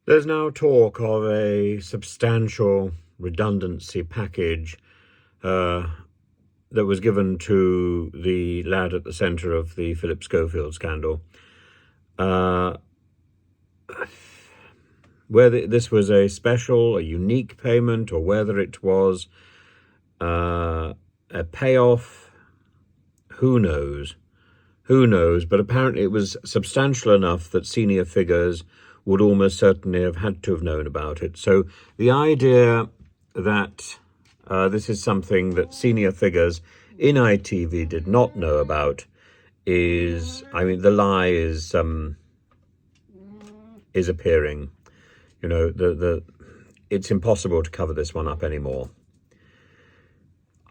There's now talk of a substantial redundancy package that was given to the lad at the centre of the Philip Schofield scandal. Whether this was a special, a unique payment, or whether it was a payoff, who knows? Who knows? But apparently it was substantial enough that senior figures would almost certainly have had to have known about it. So the idea that this is something that senior figures in ITV did not know about is, the lie is appearing. You know, it's impossible to cover this one up anymore.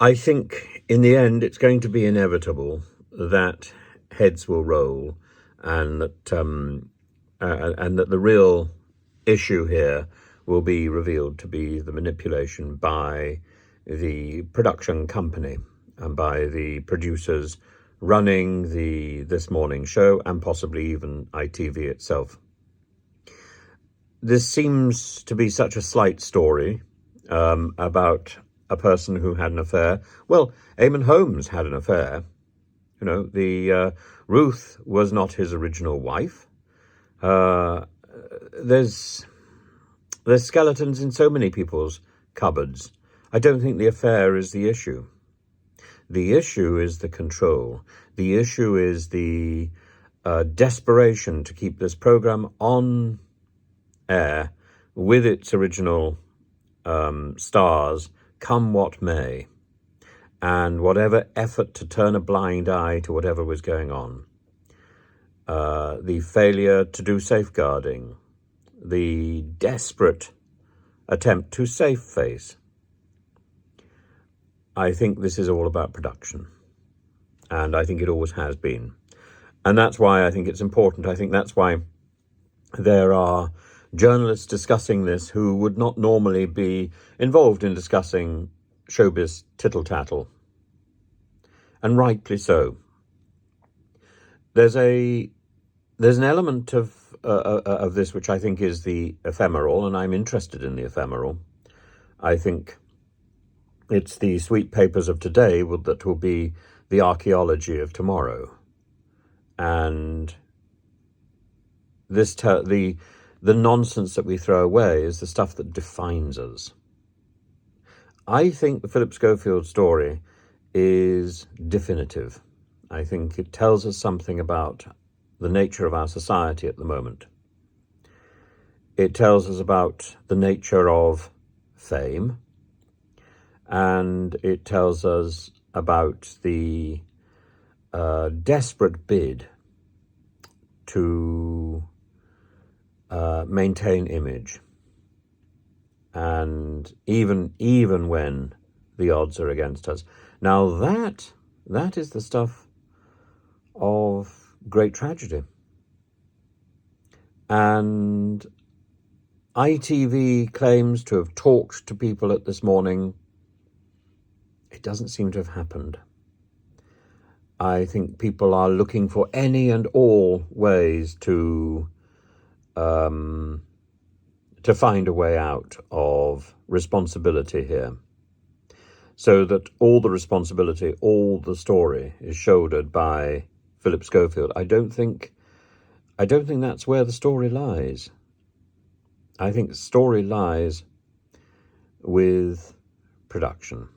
I think in the end it's going to be inevitable that heads will roll, and that the real issue here will be revealed to be the manipulation by the production company and by the producers running this morning show, and possibly even ITV itself. This seems to be such a slight story about a person who had an affair. Well, Eamonn Holmes had an affair. You know, Ruth was not his original wife. There's skeletons in so many people's cupboards. I don't think the affair is the issue. The issue is the control. The issue is the desperation to keep this program on air with its original stars, come what may, and whatever effort to turn a blind eye to whatever was going on. The failure to do safeguarding, the desperate attempt to safe face. I think this is all about production, and I think it always has been. And that's why I think it's important. I think that's why there are journalists discussing this who would not normally be involved in discussing showbiz tittle-tattle, and rightly so. There's an element of this which I think is the ephemeral, and I'm interested in the ephemeral. I think it's the sweet papers of today that will be the archaeology of tomorrow, and the nonsense that we throw away is the stuff that defines us. I think the Philip Schofield story is definitive. I think it tells us something about the nature of our society at the moment. It tells us about the nature of fame, and it tells us about the desperate bid to maintain image, and even when the odds are against us. Now that is the stuff of great tragedy. And ITV claims to have talked to people at this morning. It doesn't seem to have happened. I think people are looking for any and all ways to find a way out of responsibility here, so that all the responsibility, all the story is shouldered by Philip Schofield. I don't think that's where the story lies. I think the story lies with production.